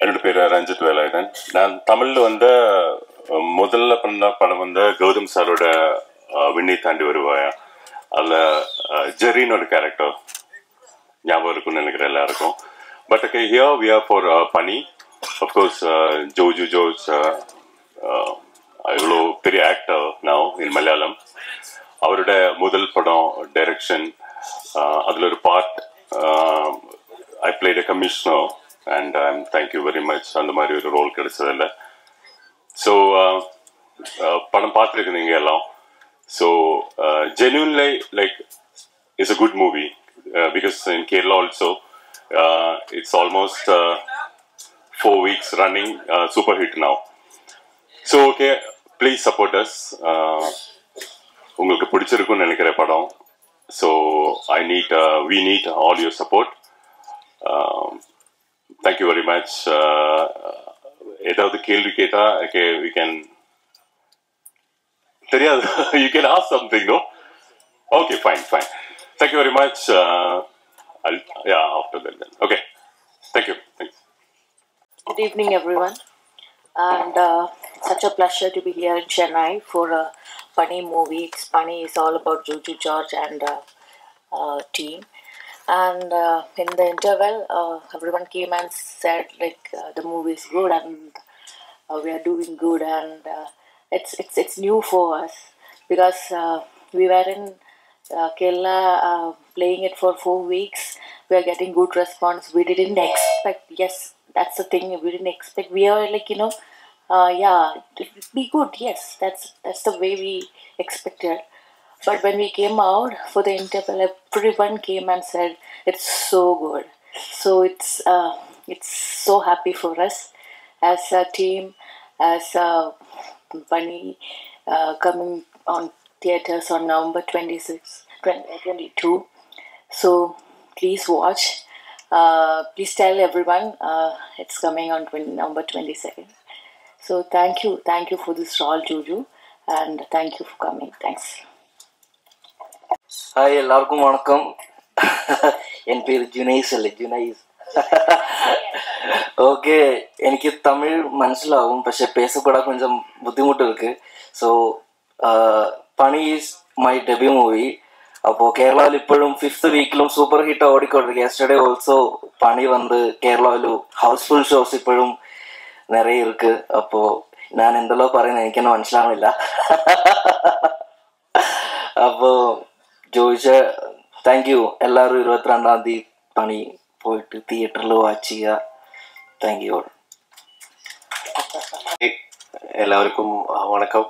என்னோட பேர் ரஞ்சித் வேலாயுதன். நான் தமிழில் வந்து முதல்ல பண்ண படம் வந்து கௌதம் சாரோட விண்ணை தாண்டி வருவாயா. அதில் ஜெரின்னு ஒரு கேரக்டர் ஞாபகம் இருக்குன்னு நினைக்கிறேன் எல்லாருக்கும். But here we are for fun. Of course Joju George இவ்வளோ பெரிய ஆக்டர் நவ் இன் மலையாளம். அவரோட முதல் படம் டைரக்ஷன், அதில் ஒரு part I played a commissioner and thank you very much அந்த மாதிரி ஒரு ரோல் கிடைச்சதில்ல. ஸோ படம் பார்த்துருக்கு நீங்கள் எல்லாம். So genuinely like it's a good movie because in Kerala also it's almost 4 weeks running super hit now. So okay, please support us. உங்களுக்கு பிடிச்சிருக்குன்னு நினைக்கிற படம். So we need all your support. Thank you very much. ஏதாவது கேள்வி கேட்டா okay we can தெரியாது you can ask something, no? Okay, fine. Thank you very much. Yeah, after that then. Okay, thank you. Thanks. Good evening everyone, and such a pleasure to be here in Chennai for a Pani movie. Pani is all about Joju George and team. And in the interval, everyone came and said like the movie is good and we are doing good, and it's new for us because we were in Kerala playing it for 4 weeks. We are getting good response. We didn't expect. Yes, that's the thing. We didn't expect. We are like yeah, it will be good. Yes, that's the way we expected. But when we came out for the interval, everyone came and said it's so good. So it's so happy for us as a team, as Pani coming on theaters on November 26, 2022. So please watch. Please tell everyone it's coming on November 22nd. So thank you for this role, Joju, and thank you for coming. Thanks. Hi, எல்லாருக்கும் வணக்கம். என் பேர் ஜுனைஸ். Okay, എനിക്ക് തമിഴ് മനസ്സിലാവും, പക്ഷെ പേസപ്പെടാൻ കൊഞ്ചം ബുദ്ധിമുട്ട് ഇருக்கு. So Pani is my debut movie. അപ്പോൾ കേരളയിൽ ഇപ്പോഴും 5th വീക്കിലും സൂപ്പർ ഹിറ്റ് ഓടിക്കൊണ്ടിരിക്കുക. യെസ്റ്റർഡേ ഓൾസോ പണി വന്ന് കേരളയിൽ ഹൗസ്ഫുൾ ഷോസ് ഇപ്പോഴും നിറയെ ഇருக்கு. അപ്പോൾ ഞാൻ എന്തെല്ലോ പറയുന്നത് എനിക്കെന്നെ മനസ്സിലാവുന്നില്ല. അപ്പോൾ ജോയിച്ച താങ്ക് യു. എല്ലാവരും 22-ാം തീയതി പണി പോയിട്ട് തിയേറ്ററിൽ വാച്ച് ചെയ്യുക. Thank you. எல்லாருக்கும் வணக்கம்.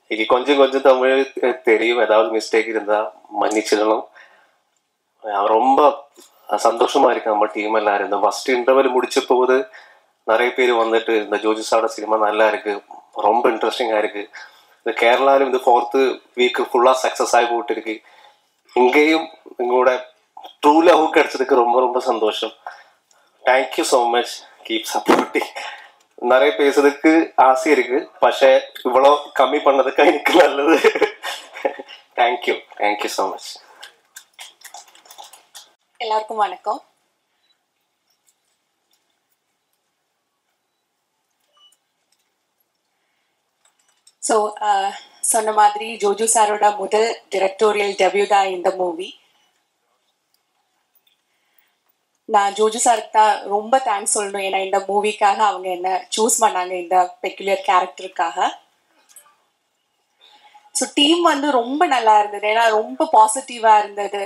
இன்னைக்கு கொஞ்சம் தமிழ் தெரியும், ஏதாவது மிஸ்டேக் இருந்தால் மன்னிச்சிடணும். ரொம்ப சந்தோஷமா இருக்கு நம்ம டீம் எல்லாரும். இந்த ஃபர்ஸ்ட் இன்டர்வல் முடிச்ச போது நிறைய பேர் வந்துட்டு இந்த ஜோஜிஸோட சினிமா நல்லா இருக்கு, ரொம்ப இன்ட்ரெஸ்டிங்காக இருக்கு. இந்த கேரளாவிலும் இந்த 4th வீக் ஃபுல்லாக சக்ஸஸ் ஆகி போட்டு இருக்கு. இங்கேயும் எங்களோட ட்ரூ லவ் கிடைச்சதுக்கு ரொம்ப ரொம்ப சந்தோஷம். Thank you so much. Keep supporting. நிறைய பேசுறதுக்கு ஆசை இருக்கு, പക്ഷേ இவ்வளோ கம்மி பண்ணதுக்கு எனக்கு நல்லது. Thank you so much. எல்லாருக்கும் வணக்கம். ஸோ சொன்ன மாதிரி ஜோஜு சாரோட முதல் டிரெக்டோரியல் டெபியூ தான் இந்த மூவி. நான் ஜோஜு சாருக்கு தான் ரொம்ப தேங்க்ஸ் சொல்லணும். ஏன்னா இந்த மூவிக்காக அவங்க என்ன சூஸ் பண்ணாங்க, இந்த பெக்குலியர் கேரக்டருக்காக. ஸோ டீம் வந்து ரொம்ப நல்லா இருந்தது, ஏன்னா ரொம்ப பாசிட்டிவாக இருந்தது.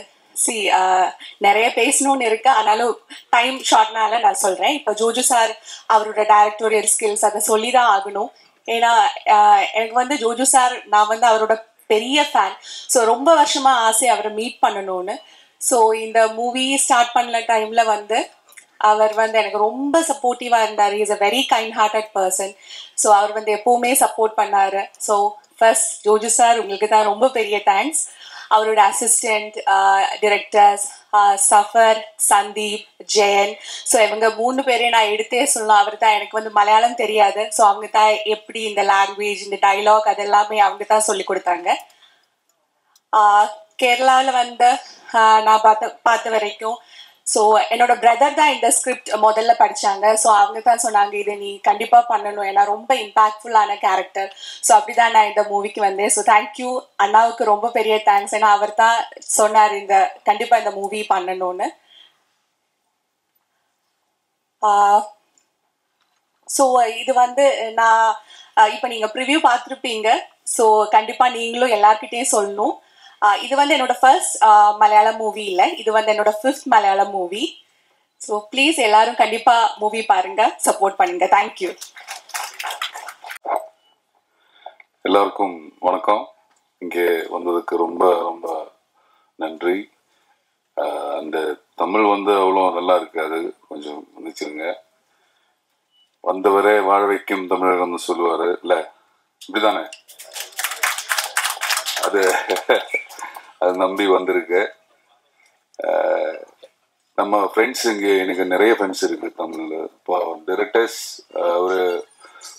நிறைய பேசணும்னு இருக்கு, ஆனாலும் டைம் ஷார்ட்னால நான் சொல்கிறேன். இப்போ ஜோஜு சார் அவரோட டைரக்டோரியல் ஸ்கில்ஸ் அதை சொல்லி தான் ஆகணும். ஏன்னா எனக்கு வந்து ஜோஜு சார், நான் வந்து அவரோட பெரிய ஃபேன். ஸோ ரொம்ப வருஷமா ஆசை அவரை மீட் பண்ணணும்னு. ஸோ இந்த மூவி ஸ்டார்ட் பண்ண டைம்ல வந்து அவர் வந்து எனக்கு ரொம்ப சப்போர்ட்டிவாக இருந்தார். Is a very kind hearted person. So அவர் வந்து எப்போவுமே சப்போர்ட் பண்ணாரு. ஸோ ஃபர்ஸ்ட் ஜோஜு சார் உங்களுக்கு தான் ரொம்ப பெரிய தேங்க்ஸ். அவரோட assistant, directors Safar, Sandeep, Jayan, so இவங்க 3 பேரையும் நான் எடுத்தே சொல்லலாம். அவர் தான், எனக்கு வந்து மலையாளம் தெரியாது, ஸோ அவங்க தான் எப்படி இந்த லாங்குவேஜ், இந்த டைலாக் அதெல்லாமே அவங்க தான் சொல்லி கொடுத்தாங்க. கேரளாவில் வந்து நான் பார்த்த வரைக்கும் ஸோ என்னோட பிரதர் தான் இந்த ஸ்கிரிப்ட் முதல்ல படிச்சாங்க. ஸோ அவங்க தான் சொன்னாங்க இதை நீ கண்டிப்பாக பண்ணணும், ஏன்னா ரொம்ப இம்பாக்ட்ஃபுல்லான கேரக்டர். ஸோ அப்படிதான் நான் இந்த மூவிக்கு வந்தேன். ஸோ தேங்க்யூ அண்ணாவுக்கு ரொம்ப பெரிய தேங்க்ஸ், ஏன்னா அவர் தான் சொன்னார் இந்த கண்டிப்பாக இந்த மூவி பண்ணணும்னு. ஸோ இது வந்து நான் இப்போ நீங்கள் ப்ரிவ்யூ பார்த்துருப்பீங்க. ஸோ கண்டிப்பாக நீங்களும் எல்லார்கிட்டையும் சொல்லணும். இது வந்து என்னோட ஃபர்ஸ்ட் மலையாளம் மூவி இல்லை, இது வந்து என்னோட 5th Malayalam movie. So please எல்லாரும் கண்டிப்பாக மூவி பாருங்க, சப்போர்ட் பண்ணுங்க. தேங்க்யூ. எல்லாருக்கும் வணக்கம். இங்கே வந்ததுக்கு ரொம்ப ரொம்ப நன்றி. அந்த தமிழ் வந்து அவ்வளோ நல்லா இருக்காது, கொஞ்சம் மன்னிச்சிருங்க. வந்தவரே வாழ வைக்கும் தமிழகம்னு சொல்லுவாரு இல்ல, இப்படிதானே? அது அது நம்பி வந்திருக்கு. நம்ம ஃப்ரெண்ட்ஸ் இங்கே எனக்கு நிறைய ஃப்ரெண்ட்ஸ் இருக்கு தமிழ்ல. இப்போ டைரக்டர்ஸ் ஒரு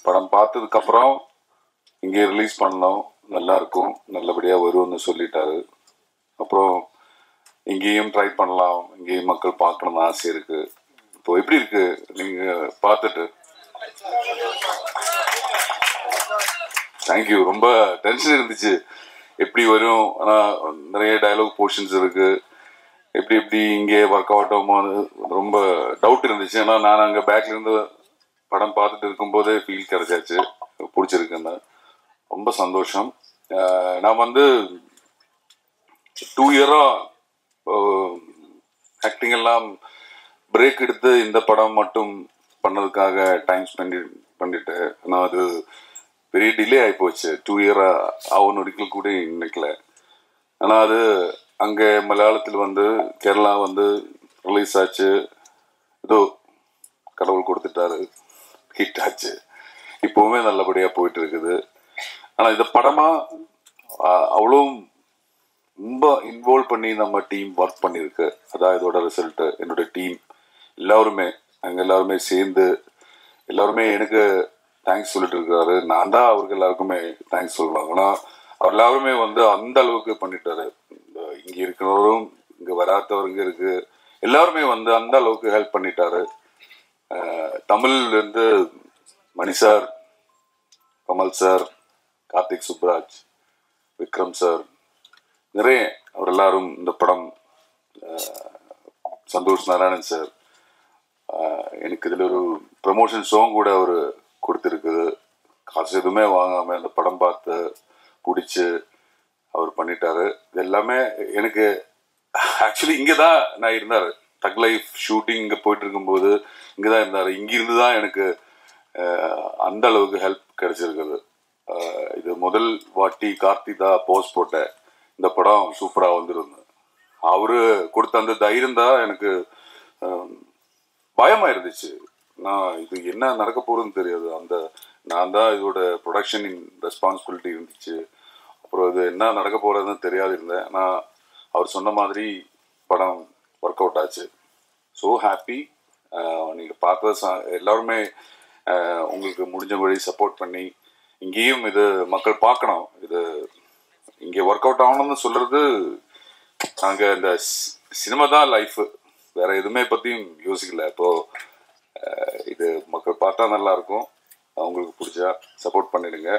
படம் பார்த்ததுக்கப்புறம் இங்கே ரிலீஸ் பண்ணோம், நல்லா இருக்கும், நல்லபடியாக வரும்னு சொல்லிட்டாரு. அப்புறம் இங்கேயும் ட்ரை பண்ணலாம், இங்கேயும் மக்கள் பார்க்கணும்னு ஆசை இருக்கு. இப்போ எப்படி இருக்கு நீங்க பார்த்துட்டு? தேங்க்யூ. ரொம்ப டென்ஷன் இருந்துச்சு எப்படி வரும், ஆனால் நிறைய டயலாக் போர்ஷன்ஸ் இருக்கு, எப்படி எப்படி இங்கே ஒர்க் அவுட் ஆகுமான்னு ரொம்ப டவுட் இருந்துச்சு. ஏன்னா நான் அங்கே பேக்ல இருந்து படம் பார்த்துட்டு இருக்கும்போதே ஃபீல் கிடைச்சாச்சு, பிடிச்சிருக்குன்னு. ரொம்ப சந்தோஷம். நான் வந்து 2 இயரா ஆக்டிங் எல்லாம் பிரேக் எடுத்து இந்த படம் மட்டும் பண்ணதுக்காக டைம் பண்ணிட்டு நான் அது பெரிய டிலே ஆகி போச்சு. 2 இயரா அவன் நொடிக்கல் கூட நினைக்கல. ஆனால் அது அங்கே மலையாளத்தில் வந்து கேரளா வந்து ரிலீஸ் ஆச்சு, ஏதோ கடவுள் கொடுத்துட்டாரு, ஹிட் ஆச்சு, இப்போவுமே நல்லபடியாக போயிட்டு இருக்குது. ஆனால் இந்த படமாக அவ்வளோ ரொம்ப இன்வால்வ் பண்ணி நம்ம டீம் ஒர்க் பண்ணியிருக்கு. அதான் இதோட ரிசல்ட்டு. என்னோட டீம் எல்லாருமே, நாங்கள் எல்லாருமே சேர்ந்து எல்லாருமே எனக்கு தேங்க்ஸ் சொல்லிட்டு இருக்காரு. நான் தான் அவருக்கு எல்லாருக்குமே தேங்க்ஸ் சொல்லலாம். ஆனால் அவர் எல்லாருமே வந்து அந்த அளவுக்கு பண்ணிட்டாரு. இங்கே இருக்கிறவரும் இங்கே வராதவருங்க இருக்கு, எல்லாருமே வந்து அந்த அளவுக்கு ஹெல்ப் பண்ணிட்டாரு. தமிழ்லேருந்து Mani sir, Kamal sir, Karthik Subbaraj, Vikram sir, நிறைய அவர் எல்லாரும் இந்த படம், சந்தோஷ் நாராயணன் சார், எனக்கு இதில் ஒரு ப்ரமோஷன் சாங் கூட அவர் கொடுத்துருக்குது. காசு எதுவுமே வாங்காமல் அந்த படம் பார்த்து பிடிச்சி அவர் பண்ணிட்டாரு. இது எல்லாமே எனக்கு ஆக்சுவலி இங்கே தான் நான் இருந்தார். தக் லைஃப் ஷூட்டிங் இங்கே போயிட்டு இருக்கும்போது இங்கே தான் இருந்தார். இங்கிருந்து தான் எனக்கு அந்த அளவுக்கு ஹெல்ப் கிடைச்சிருக்குது. இது முதல் வாட்டி கார்த்தி தான் போஸ்ட் போட்டேன், இந்த படம் சூப்பராக வந்துருந்தேன். அவரு கொடுத்த அந்த தைரியம் தான் எனக்கு பயமா இருந்துச்சு. நான் இது என்ன நடக்க போறதுன்னு தெரியாது. நான் தான் இதோட ப்ரொடக்ஷன் ரெஸ்பான்சிபிலிட்டி இருந்துச்சு. அப்புறம் இது என்ன நடக்க போறதுன்னு தெரியாது இருந்தேன். நான் அவர் சொன்ன மாதிரி படம் ஒர்க் அவுட் ஆச்சு. So happy. நீங்கள் பார்த்த எல்லாருமே உங்களுக்கு முடிஞ்சபடி சப்போர்ட் பண்ணி இங்கேயும் இது மக்கள் பார்க்கணும். இது இங்கே ஒர்க் அவுட் ஆகணும்னு சொல்றது, நாங்கள் இந்த சினிமா தான் லைஃப், வேற எதுவுமே பற்றியும் யோசிக்கல. இப்போ இது மக்கள் பார்த்தா நல்லா இருக்கும். அவங்களுக்கு பிடிச்சா சப்போர்ட் பண்ணிடுங்க.